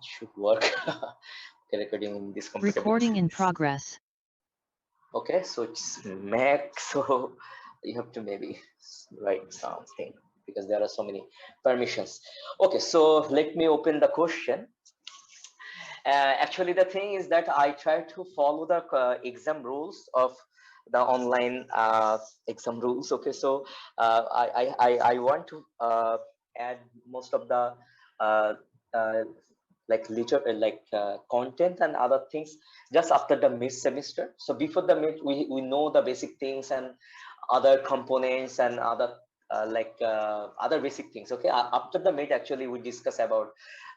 should work. Okay, recording in this computer. Recording in progress. Okay, so it's Mac, so you have to maybe write something because there are so many permissions. Okay, so let me open the question. Actually, the thing is that I try to follow the exam rules of the online exam rules. Okay, so I want to add most of the uh, uh, content and other things just after the mid semester. So before the mid, we know the basic things and other components and other other basic things. Okay, after the mid, actually we discuss about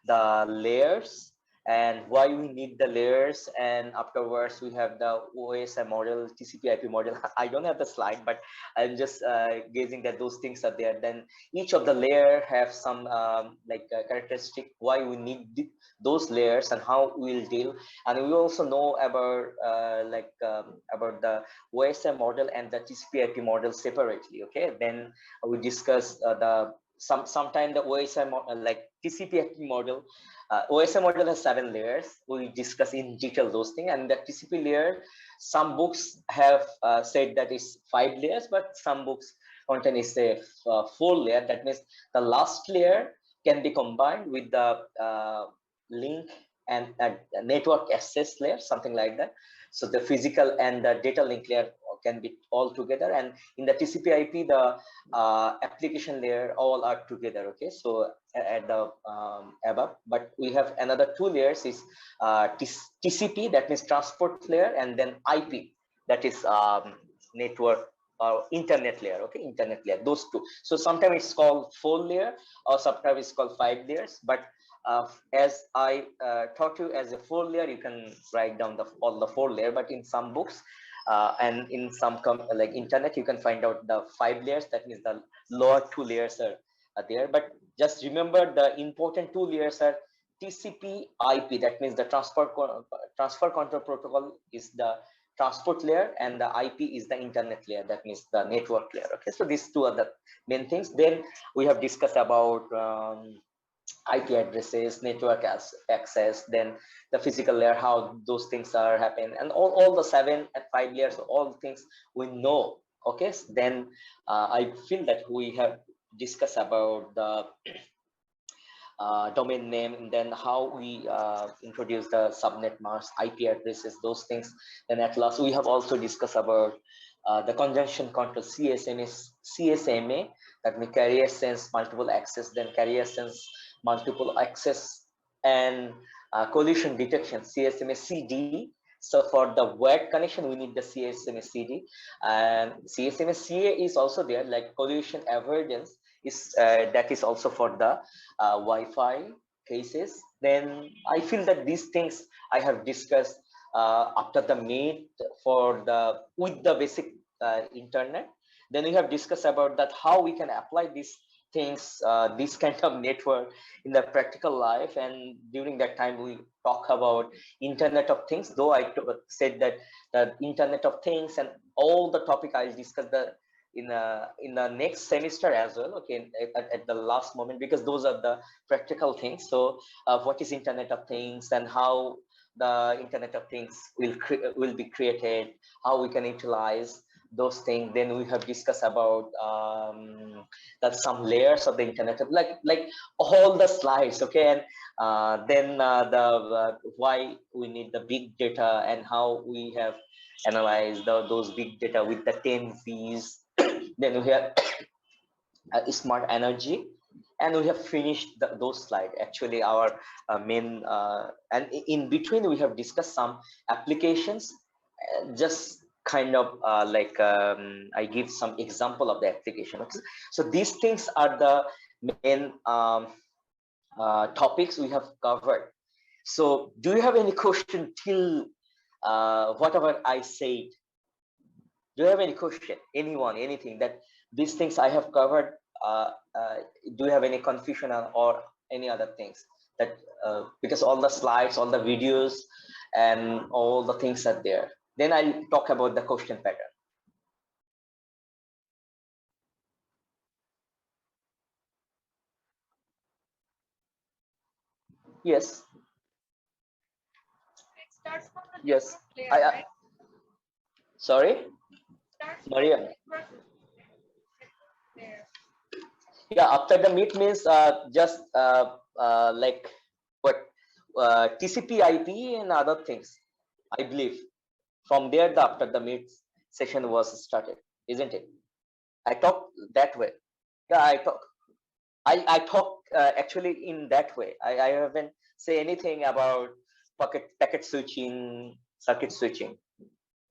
the layers and why we need the layers, and afterwards we have the OSI model, TCP IP model. I don't have the slide, but I'm just gazing that those things are there. Then each of the layer have some characteristic why we need those layers and how we'll deal. And we also know about about the OSI model and the TCP IP model separately. Okay, then we discuss the sometime the OSI like TCP IP model. OSI model has 7 layers. We discuss in detail those things, and the TCP layer, some books have said that is 5 layers, but some books contain is a 4 layer. That means the last layer can be combined with the link and network access layer, something like that. So the physical and the data link layer can be all together, and in the TCP/IP, the application layer all are together. Okay, so at the above, but we have another 2 layers is TCP, that means transport layer, and then IP, that is network or internet layer. Okay, internet layer, those two. So sometimes it's called 4 layer, or sometimes it's called 5 layers, but as I taught you as a 4 layer, you can write down all the 4 layer, but in some books and in some like internet, you can find out the 5 layers. That means the lower 2 layers are there. But just remember the important 2 layers are TCP IP, that means the transfer control protocol is the transport layer, and the IP is the internet layer, that means the network layer. Okay, so these two are the main things. Then we have discussed about IP addresses, network access, then the physical layer, how those things are happening, and all the 7 and 5 layers, all things we know. Okay, so then I feel that we have discussed about the domain name, and then how we introduce the subnet mask, IP addresses, those things. Then at last, we have also discussed about the conjunction control, CSMA, that means carrier sense multiple access, then carrier sense multiple access, and collision detection, CSMA CD. So for the web connection, we need the CSMA CD, and CSMA CA is also there, like collision avoidance is that is also for the Wi-Fi cases. Then I feel that these things I have discussed after the meet for the with the basic internet. Then we have discussed about that how we can apply these things, this kind of network in the practical life. And during that time, we talk about Internet of Things. Though I said that the Internet of Things and all the topic I'll discuss in the next semester as well. Okay, at the last moment, because those are the practical things. So what is Internet of Things, and how the Internet of Things will be created, how we can utilize those things. Then we have discussed about that some layers of the internet, like all the slides. Okay, and then why we need the big data, and how we have analyzed those big data with the 10 V's. Then we have smart energy, and we have finished those slides. Actually, our main and in between we have discussed some applications, just kind of I give some example of the application. Okay? So these things are the main topics we have covered. So do you have any question till whatever I said? Do you have any question, anyone, anything that these things I have covered? Do you have any confusion or any other things that because all the slides, all the videos, and all the things are there? Then I'll talk about the question pattern. Yes. Yes. Sorry, Maria. Yeah, after the meet means just like what TCP/IP and other things. I believe from there the after the meet session was started, isn't it? I talk that way. Yeah, I talk. I talk actually in that way. I haven't say anything about packet switching, circuit switching,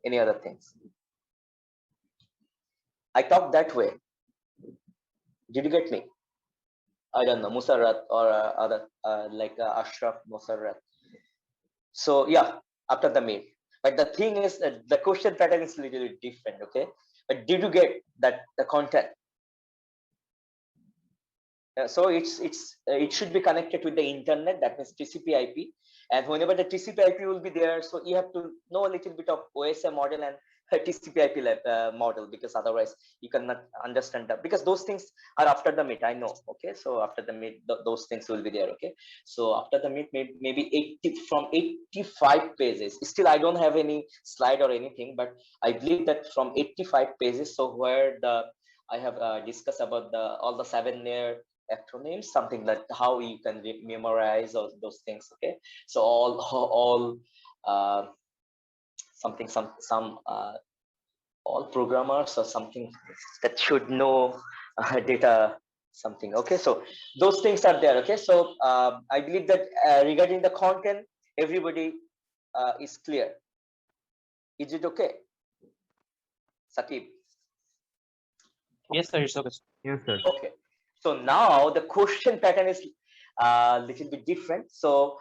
any other things. I talk that way. Did you get me? I don't know, Musarrat or other like Ashraf Musarrat. So yeah, after the meet. But the thing is that the question pattern is a little bit different, okay? But did you get that the content? So it should be connected with the internet, that means TCP/IP, and whenever the TCP/IP will be there, so you have to know a little bit of OSI model and TCP/IP model, because otherwise you cannot understand that, because those things are after the meet. I know, okay. So after the meet, those things will be there, okay. So after the meet, maybe 80 from 85 pages. Still, I don't have any slide or anything, but I believe that from 85 pages. So where the I have discussed about the all the 7-layer acronyms, something like how you can memorize all those things, okay. So all uh, something some all programmers or something that should know data something, okay. So those things are there, okay. So I believe that regarding the content, everybody is clear. Is it okay, Sakib? Yes, sir. It's okay. Yes, sir. Okay. So now the question pattern is a little bit different. So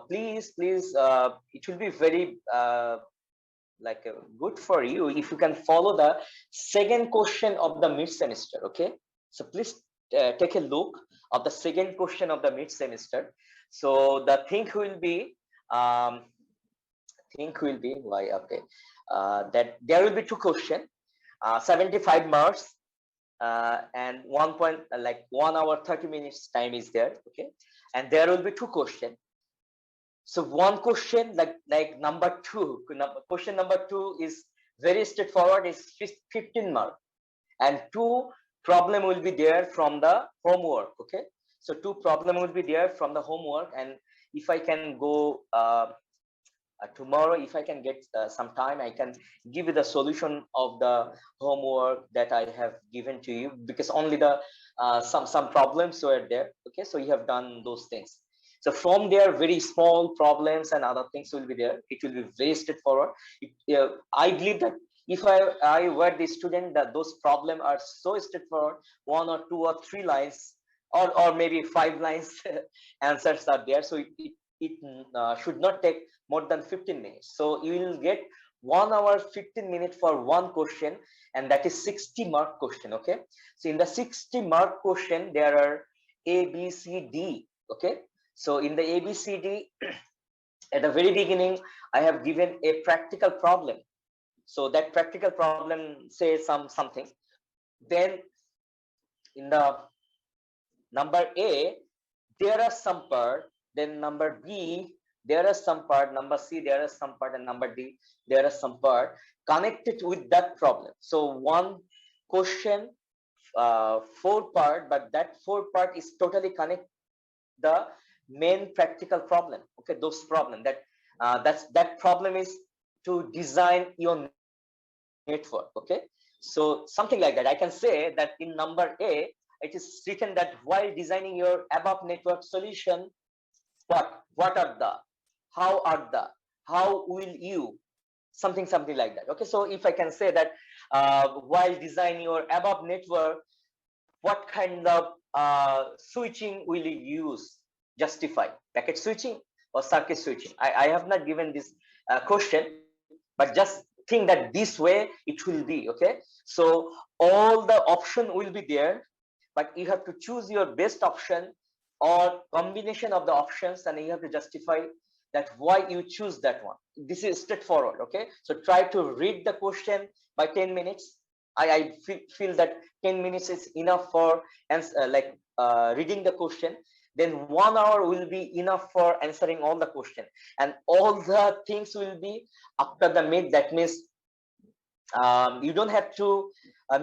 please, it will be very like good for you if you can follow the second question of the mid semester. Okay. So please take a look of the second question of the mid semester. So the thing will be why, okay, that there will be two questions, 75 marks, and 1 hour 30 minutes time is there, okay. And there will be two questions. So one question, like number two, question number two is very straightforward, is 15 mark, and two problem will be there from the homework, okay. So two problem will be there from the homework, and if I can go tomorrow, if I can get some time, I can give you the solution of the homework that I have given to you, because only the some problems were there, okay. So you have done those things. So from there, very small problems and other things will be there. It will be very straightforward. I believe that if I were the student, that those problems are so straightforward, 1 or 2 or 3 lines, or maybe 5 lines answers are there. So it should not take more than 15 minutes. So you will get 1 hour 15 minutes for one question, and that is 60 mark question, okay. So in the 60 mark question, there are A, B, C, D, okay. So in the A, B, C, D, at the very beginning, I have given a practical problem. So that practical problem says something. Then in the number A, there are some part. Then number B, there are some part. Number C, there are some part. And number D, there are some part connected with that problem. So one question, 4 part, but that 4 part is totally connected the main practical problem, okay. Those problem that problem is to design your network, okay. So something like that, I can say that in number A, it is written that while designing your above network solution, what are the, how will you, something like that, okay. So if I can say that while designing your above network, what kind of switching will you use, justify packet switching or circuit switching. I have not given this question, but just think that this way it will be, okay. So all the option will be there, but you have to choose your best option or combination of the options, and you have to justify that why you choose that one. This is straightforward, okay. So try to read the question by 10 minutes. I feel that 10 minutes is enough for reading the question. then 1 hour will be enough for answering all the question, and all the things will be after the mid. That means you don't have to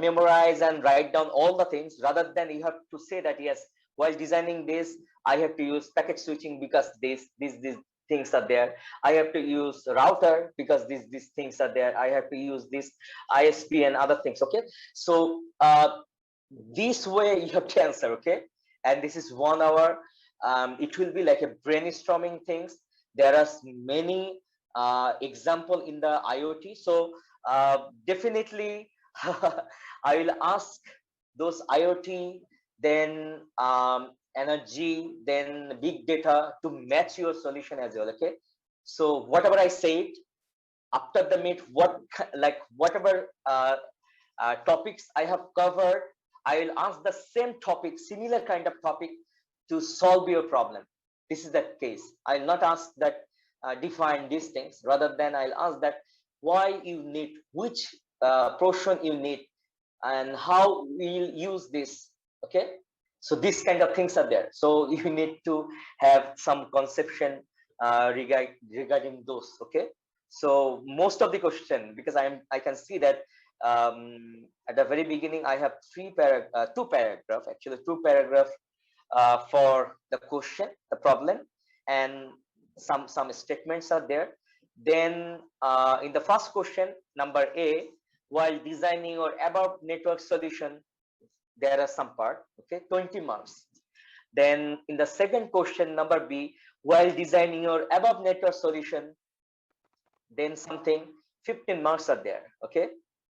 memorize and write down all the things. Rather than you have to say that, yes, while designing this, I have to use packet switching because these things are there. I have to use router because these things are there. I have to use this ISP and other things. Okay, so this way you have to answer. Okay, and this is 1 hour. It will be like a brainstorming things. There are many example in the IoT. So definitely I will ask those IoT, then energy, then big data to match your solution as well. Okay, so whatever I said after the meet, whatever topics I have covered, I will ask the same topic, similar kind of topic, to solve your problem. This is the case. I'll not ask that define these things. Rather than I'll ask that why you need, which portion you need, and how we'll use this. Okay, so these kind of things are there. So you need to have some conception regarding those. Okay, so most of the question, because I can see that at the very beginning I have two paragraph, actually two paragraph for the question, the problem, and some statements are there. Then in the first question, number A, while designing your above network solution, there are some part. Okay, 20 marks. Then in the second question, number B, while designing your above network solution, then something, 15 marks are there. Okay,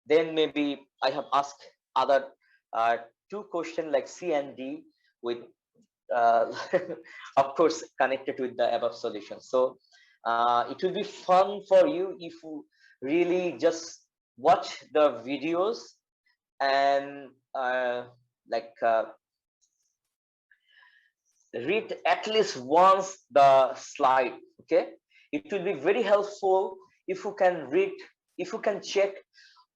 then maybe I have asked other two questions like C and D with of course connected with the above solution. So it will be fun for you if you really just watch the videos and read at least once the slide. Okay, it will be very helpful if you can read, if you can check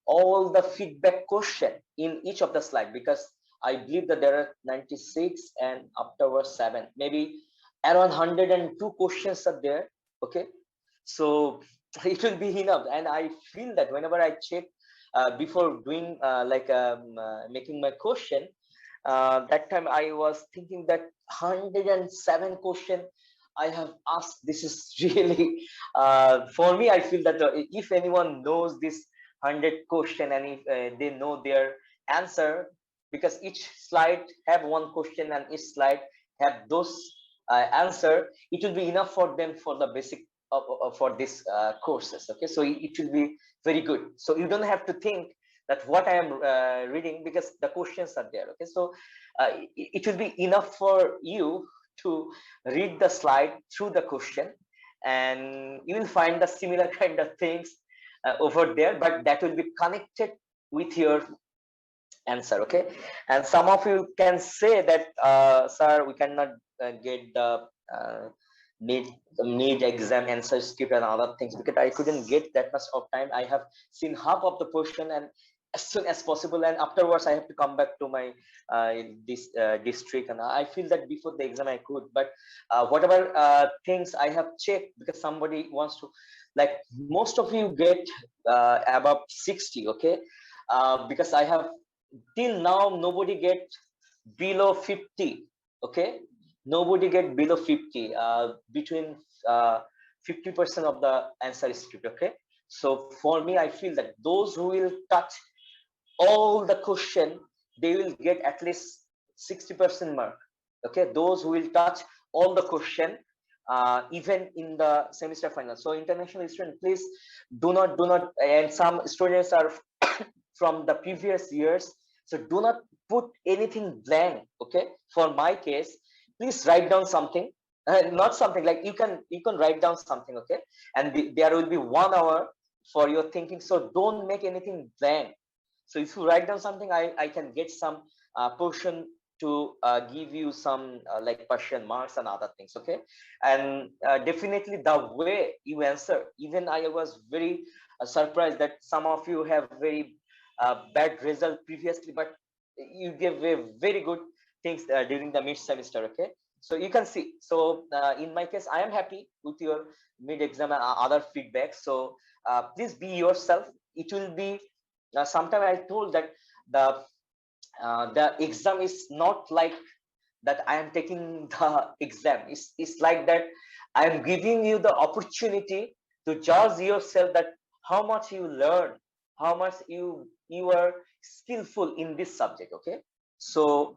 all the feedback question in each of the slide, because I believe that there are 96 and afterwards 7, maybe around 102 questions are there. Okay, so it will be enough. And I feel that whenever I check before doing making my question, that time I was thinking that 107 question I have asked. This is really for me, I feel that if anyone knows this 100 question, and if they know their answer, because each slide have one question and each slide have those answer, it will be enough for them for the basic for this courses. Okay, so it will be very good. So you don't have to think that what I am reading, because the questions are there. Okay, so it will be enough for you to read the slide through the question, and you will find the similar kind of things over there, but that will be connected with your answer. Okay, and some of you can say that sir, we cannot get the need exam answer script and other things, because I couldn't get that much of time. I have seen half of the portion, and as soon as possible, and afterwards I have to come back to my this district, and I feel that before the exam I could, but whatever things I have checked, because somebody wants to, like, most of you get above 60. Okay, because I have till now nobody get below 50. Okay, nobody get below 50, between 50% of the answer script. Okay, so for me, I feel that those who will touch all the question, they will get at least 60% mark. Okay, those who will touch all the question, even in the semester final. So international students, please do not, and some students are from the previous years, so do not put anything blank. Okay, for my case, please write down something, not something like you can write down something. Okay, and there will be 1 hour for your thinking, so don't make anything blank. So if you write down something, I can get some portion to give you some like partial marks and other things. Okay, and definitely the way you answer, even I was very surprised that some of you have very bad result previously, but you gave a very good things during the mid semester. Okay, So you can see. So in my case, I am happy with your mid-exam and other feedback. So please be yourself. It will be. Sometime I told that the exam is not like that I am taking the exam. It's like that I am giving you the opportunity to judge yourself that how much you learn, how much you are skillful in this subject. Okay, so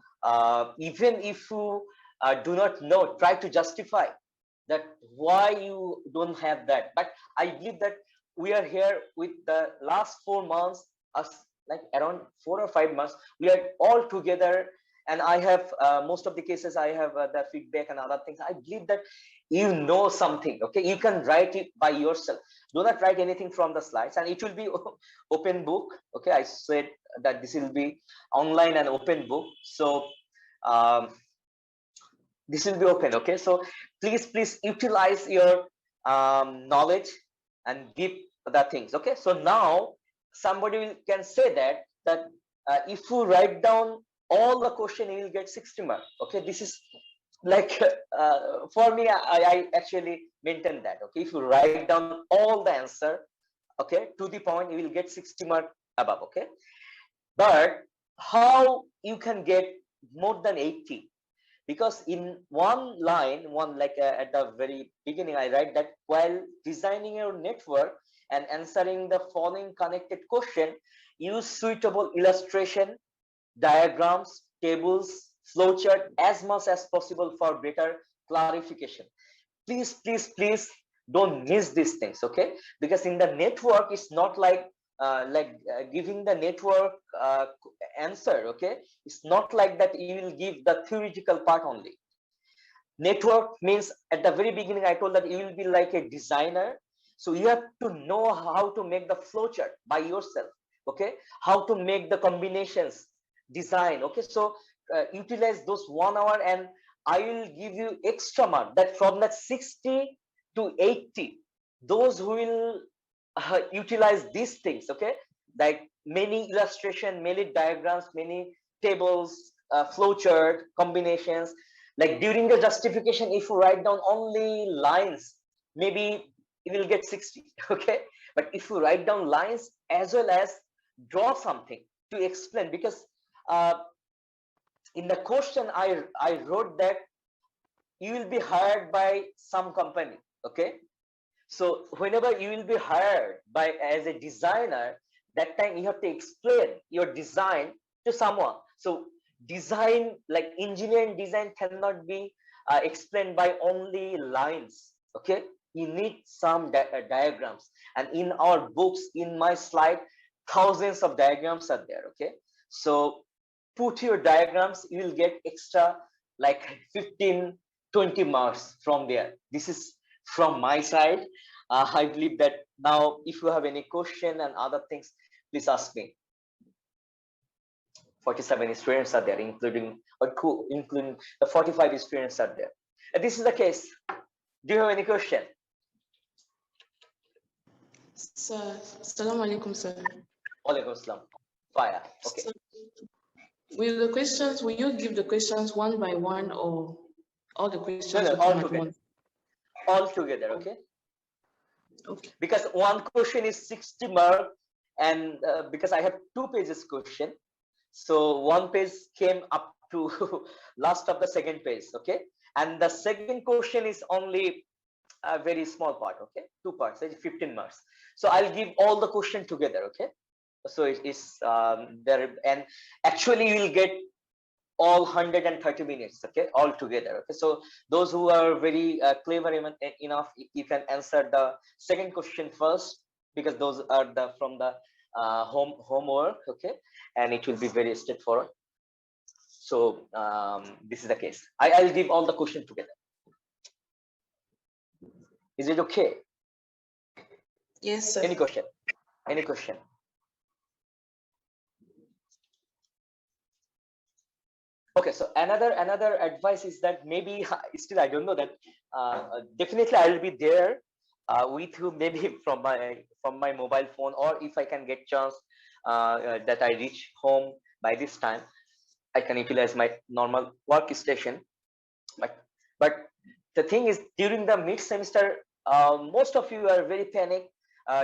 even if you do not know, try to justify that why you don't have that. But I believe that we are here with the last 4 months, us like around 4 or 5 months, we are all together. And I have most of the cases I have the feedback and other things. I believe that you know something. Okay, you can write it by yourself. Do not write anything from the slides, and it will be open book. Okay, I said that this will be online and open book. So this will be open. Okay, so please utilize your knowledge and give the things. Okay, so now somebody can say that if you write down all the question, you will get 60 marks. Okay, this is like for me, I actually maintain that. Okay, if you write down all the answer, okay, to the point, you will get 60 mark above. Okay, but how you can get more than 80? Because in one line, at the very beginning, I write that while designing your network and answering the following connected question, use suitable illustration, diagrams, tables, flowchart as much as possible for better clarification. Please don't miss these things. Okay, because in the network, it's not like giving the network answer. Okay, it's not like that you will give the theoretical part only. Network means at the very beginning I told that you will be like a designer, so you have to know how to make the flowchart by yourself. Okay, how to make the combinations, design. Okay, so utilize those 1 hour, and I will give you extra mark that from that 60 to 80, those who will utilize these things. Okay, like many illustration, many diagrams, many tables, flowchart combinations. Like during the justification, if you write down only lines, maybe you will get 60. Okay, but if you write down lines as well as draw something to explain, because in the question I wrote that you will be hired by some company. Okay, so whenever you will be hired by as a designer, that time you have to explain your design to someone. So design, like engineering design, cannot be explained by only lines. Okay, you need some diagrams, and in our books, in my slide, thousands of diagrams are there. Okay, so put your diagrams, you will get extra like 15-20 marks from there. This is from my side. I believe that now if you have any question and other things, please ask me. 47 students are there, including the 45 students are there. And this is the case. Do you have any question? Sir, Assalamu alaikum, sir. Walaikum assalam. Fire. Okay. So, will you give the questions one by one, or all the questions No, will all come at together. once? All together, okay? Okay. Because one question is 60 mark, and because I have 2 pages question, so one page came up to last of the second page. Okay, and the second question is only a very small part. Okay, 2 parts, 15 marks. So I'll give all the question together. Okay, so it is there, and actually you will get all 130 minutes. Okay, all together. Okay, so those who are very clever enough, you can answer the second question first, because those are the from the homework. Okay, and it will be very straightforward. So this is the case. I'll give all the question together. Is it okay? Yes, sir. Any question? Any question? Okay, so another advice is that maybe still I don't know that definitely I will be there with you, maybe from my mobile phone, or if I can get chance that I reach home by this time, I can utilize my normal workstation. But But the thing is, during the mid semester, most of you are very panicked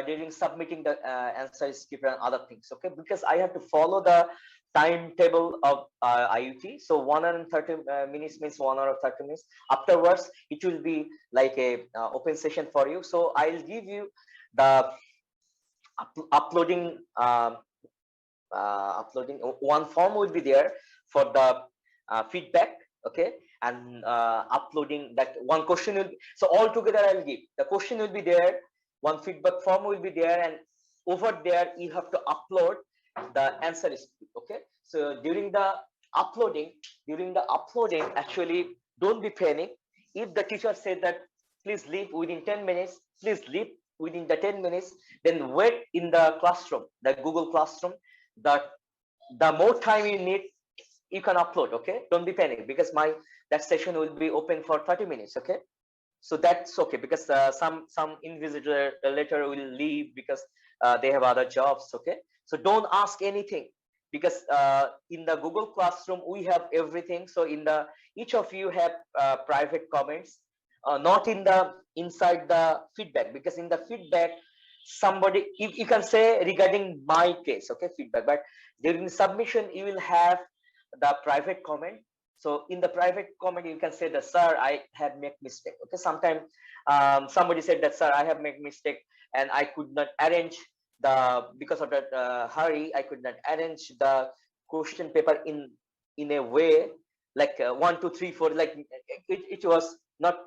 during submitting the answer script and other things, okay? Because I have to follow the timetable of IUT. So 130 minutes means 1 hour 30 minutes. Afterwards, it will be like a open session for you. So I'll give you the uploading one form will be there for the feedback, okay, and uploading that one question will be, so all together I'll give the question will be there, one feedback form will be there, and over there you have to upload the answer script, okay? So during the uploading actually don't be panic. If the teacher said that please leave within 10 minutes, please leave within the 10 minutes, then wait in the classroom, the Google Classroom. The more time you need, you can upload, okay? Don't be panic, because that session will be open for 30 minutes, okay? So that's okay, because some invigilator later will leave because they have other jobs, okay? So don't ask anything, because in the Google Classroom we have everything. So each of you have private comments, not inside the feedback, because in the feedback somebody, you can say regarding my case, okay, feedback, but during submission you will have the private comment. So in the private comment you can say that, sir, I have made mistake, okay? Sometimes somebody said that, sir, I have made mistake and I could not arrange because of that hurry, I could not arrange the question paper in a way like 1 2 3 4, like it was not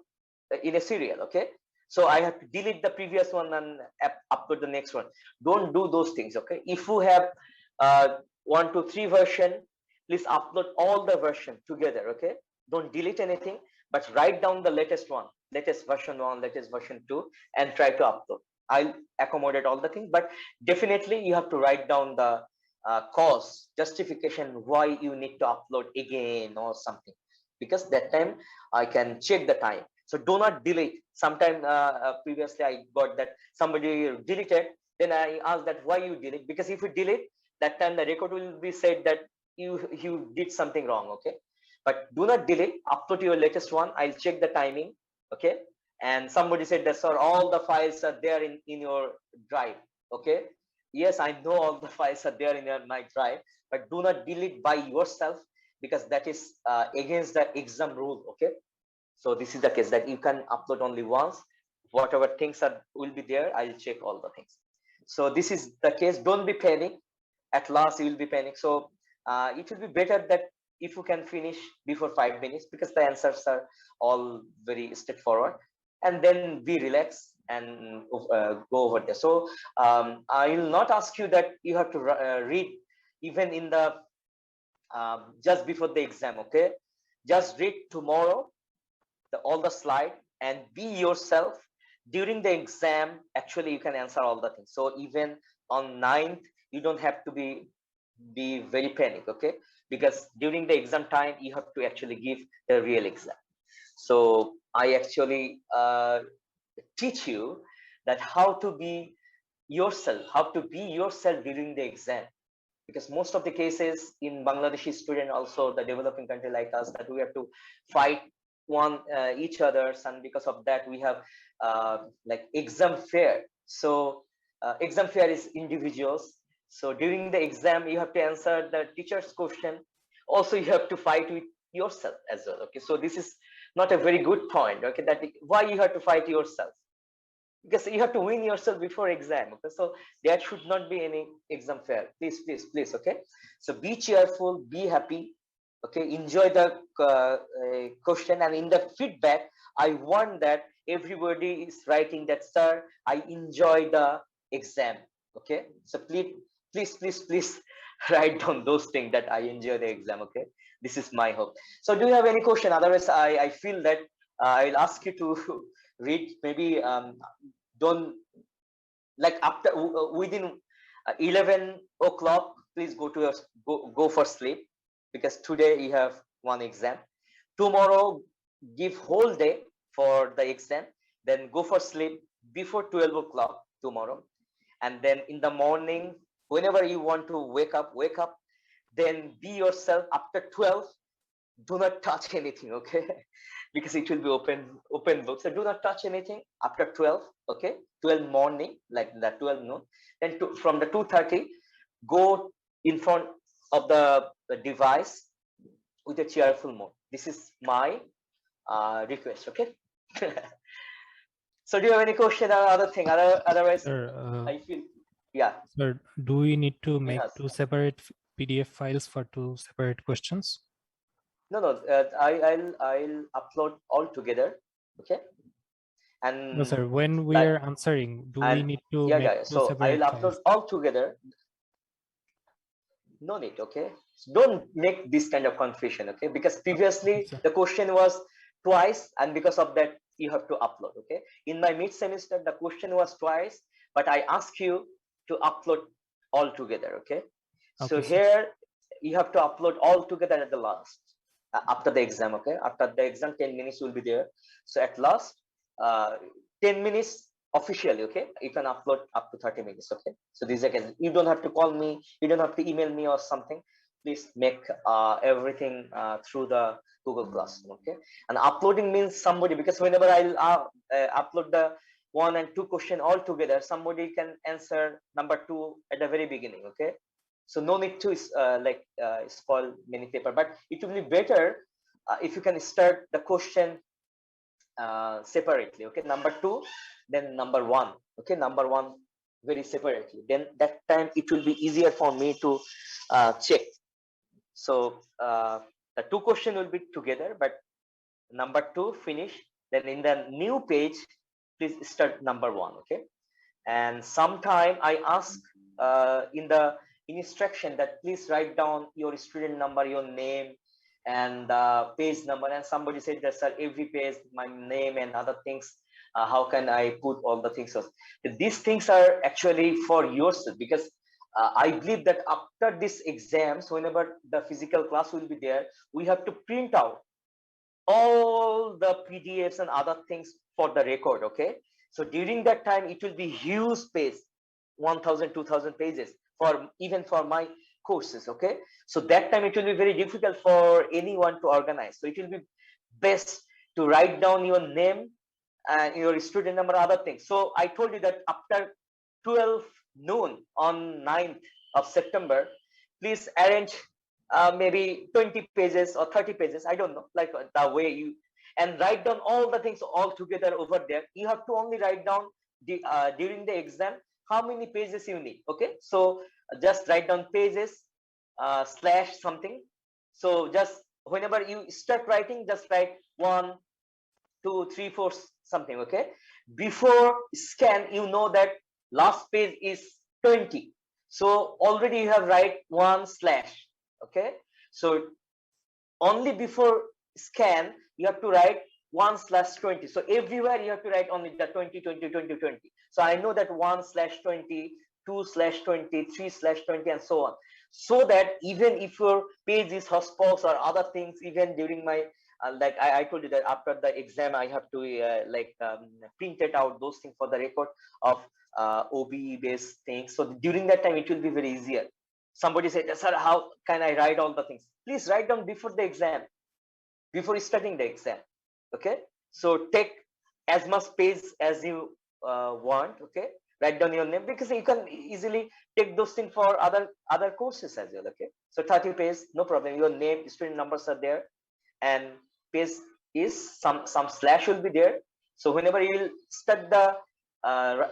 in a serial, okay? So I have to delete the previous one and upload the next one. Don't do those things, okay? If you have 1 2 3 version, please upload all the version together, okay? Don't delete anything, but write down the latest one, latest version 1, latest version 2, and try to upload. I'll accommodate all the things, but definitely you have to write down the cause, justification why you need to upload again or something, because that time I can check the time. So do not delete. Sometime previously I got that somebody deleted, then I asked that why you delete, because if you delete, that time the record will be said that you did something wrong, okay? But do not delete, upload your latest one. I'll check the timing, okay? And somebody said that, sir, all the files are there in your drive, okay? Yes, I know all the files are there in my drive, but do not delete by yourself, because that is against the exam rule, okay? So this is the case that you can upload only once. Whatever things will be there, I'll check all the things. So this is the case. Don't be panic. At last you will be panic. So it will be better that if you can finish before 5 minutes, because the answers are all very straightforward, and then be relaxed and go over there. So I will not ask you that you have to read even in the just before the exam, okay? Just read tomorrow all the slide and be yourself. During the exam actually you can answer all the things. So even on 9th you don't have to be very panic, okay? Because during the exam time you have to actually give the real exam. So I actually teach you that how to be yourself during the exam, because most of the cases in Bangladeshi student, also the developing country like us, that we have to fight each others, and because of that we have like exam fear. So exam fear is individuals. So during the exam you have to answer the teacher's question, also you have to fight with yourself as well, okay? So this is not a very good point, okay, that why you have to fight yourself, because you have to win yourself before exam, okay? So there should not be any exam fear. Please, okay? So be cheerful, be happy, okay? Enjoy the question, and in the feedback I want that everybody is writing that, sir, I enjoy the exam, okay? So please write down those things, that I enjoy the exam, okay? This is my hope. So do you have any question? Otherwise I feel that I'll ask you to read, maybe don't, like after within 11 o'clock, please go to go for sleep, because today you have one exam. Tomorrow give whole day for the exam, then go for sleep before 12 o'clock tomorrow, and then in the morning whenever you want to wake up, then be yourself. After 12, do not touch anything, okay? because it will be open book. So do not touch anything after 12. Okay, 12 morning, like the 12 noon. Then from the 2:30, go in front of the device with a cheerful mode. This is my request. Okay. So do you have any question or other thing? Otherwise, Sir, I feel, yeah. Sir, do we need to make Yes. two separate PDF files for two separate questions? No, I'll upload all together. Okay. And No, sir. When we like, are answering, do we and need to yeah, make yeah. two So I separate will files? upload all together. No need. Okay. So don't make this kind of confusion. Okay. Because previously Sir. the question was twice, and because of that you have to upload. Okay. In my mid semester, the question was twice, but I ask you to upload all together. Okay. So Okay, sir. here you have to upload all together at the last, after the exam. Okay. After the exam, 10 minutes will be there. So at last, 10 minutes officially. Okay, you can upload up to 30 minutes. Okay, so these again, you don't have to call me, you don't have to email me or something. Please make everything through the Google Classroom. Okay, and uploading means somebody, because whenever I'll upload the 1 and 2 question all together, somebody can answer number 2 at the very beginning. Okay, so no need to spoil many paper, but it will be better if you can start the question separately. Okay, number 2, then number 1. Okay, number 1 very separately, then that time it will be easier for me to check. So the 2 question will be together, but number 2 finish, then in the new page please start number 1. Okay, and sometime I ask in the instruction that please write down your student number, your name, and page number. And somebody said that, sir, every page my name and other things, how can I put all the things? So these things are actually for yourself, because I believe that after these exams, whenever the physical class will be there, we have to print out all the PDFs and other things for the record. Okay, so during that time it will be huge page, 1000 2000 pages for even for my courses. Okay, so that time it will be very difficult for anyone to organize. So it will be best to write down your name and your student number, other things. So I told you that after 12 noon on 9th of September, please arrange maybe 20 pages or 30 pages, I don't know, like the way you, and write down all the things all together over there. You have to only write down during the exam how many pages you need. Okay, so just write down pages slash something. So just whenever you start writing, just write 1 2 3 4 something. Okay, before scan, you know that last page is 20, so already you have write 1 slash. Okay, so only before scan you have to write 1/20. So everywhere you have to write only the 20 20 20 20. So I know that 1/20, 2/20, 3/20, and so on, so that even if your page is hospos or other things, even during my like I told you that after the exam I have to print it out, those things for the record of OBE based things. So during that time it will be very easier. Somebody said, sir, how can I write all the things? Please write down before the exam, before starting the exam. Okay, so take as much page as you want. Okay, write down your name, because you can easily take those things for other courses as well. Okay, so 30 page, no problem. Your name, student numbers are there, and page is some slash will be there. So whenever you will start the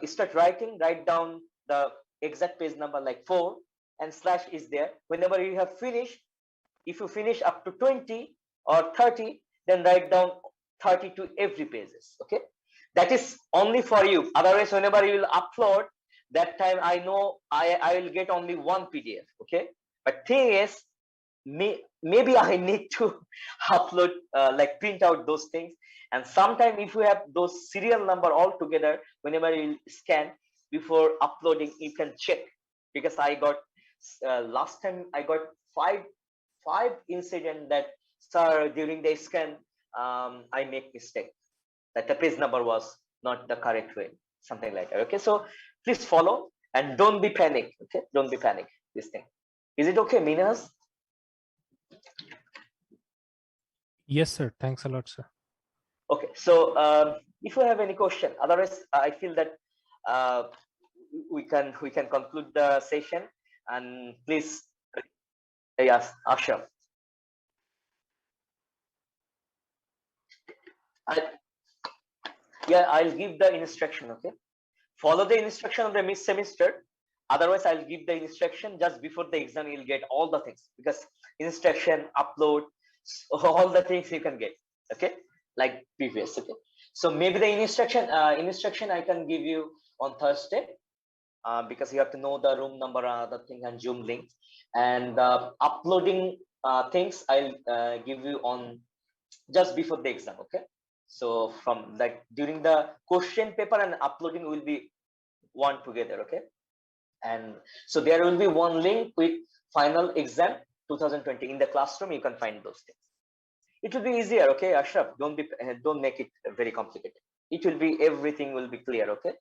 start writing, write down the exact page number like 4, and slash is there. Whenever you have finished, if you finish up to 20 or 30, then write down 30 to every pages. Okay, that is only for you. Otherwise, whenever you will upload, that time I know I will get only 1 PDF. Okay, but thing is, maybe I need to upload like print out those things. And sometime if you have those serial number all together, whenever you scan before uploading, you can check. Because I got last time I got five incident that, sir, during the scan I make mistake, that the page number was not the correct way, something like that. Okay, so please follow and don't be panic. Okay, don't be panic this thing. Is it okay, Minas? Yes, sir. Thanks a lot, sir. Okay, so if you have any question, otherwise I feel that we can conclude the session, and please, yes, Ashraf. Yeah, I'll give the instruction. Okay, follow the instruction of the mid semester. Otherwise, I'll give the instruction just before the exam. You'll get all the things, because instruction, upload, all the things you can get. Okay, like previous. Okay, so maybe the instruction I can give you on Thursday, because you have to know the room number, the thing, and Zoom link, and uploading things I'll give you on just before the exam. Okay, so from like during the question paper and uploading will be one together. Okay, and so there will be one link with final exam 2020 in the classroom. You can find those things. It will be easier. Okay, Ashraf, don't make it very complicated. It will be, everything will be clear. Okay,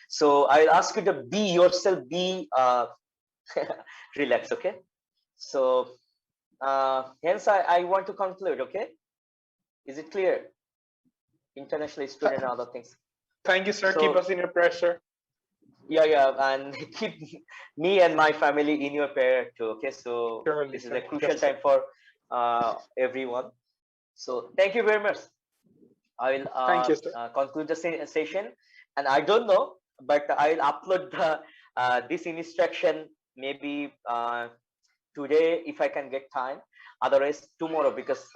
so I'll ask you to be yourself, be relax. Okay, so hence I want to conclude. Okay, is it clear? International student and other things. Thank you, sir. So, keep us in your pressure. Yeah, and keep me and my family in your prayer too. Okay, so Surely, this is sir. a crucial Yes, time for everyone. So thank you very much. I will Thank you, sir. conclude the session, and I don't know, but I will upload the this instruction maybe today if I can get time. Otherwise tomorrow, because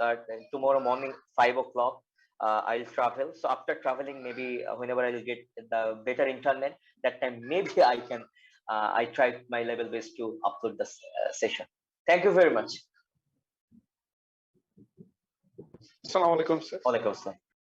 tomorrow morning 5 o'clock I'll travel. So after traveling, maybe whenever I'll get the better internet, that time maybe I can I try my level best to upload this session. Thank you very much. Assalamu alaikum, sir. Walaikum assalam.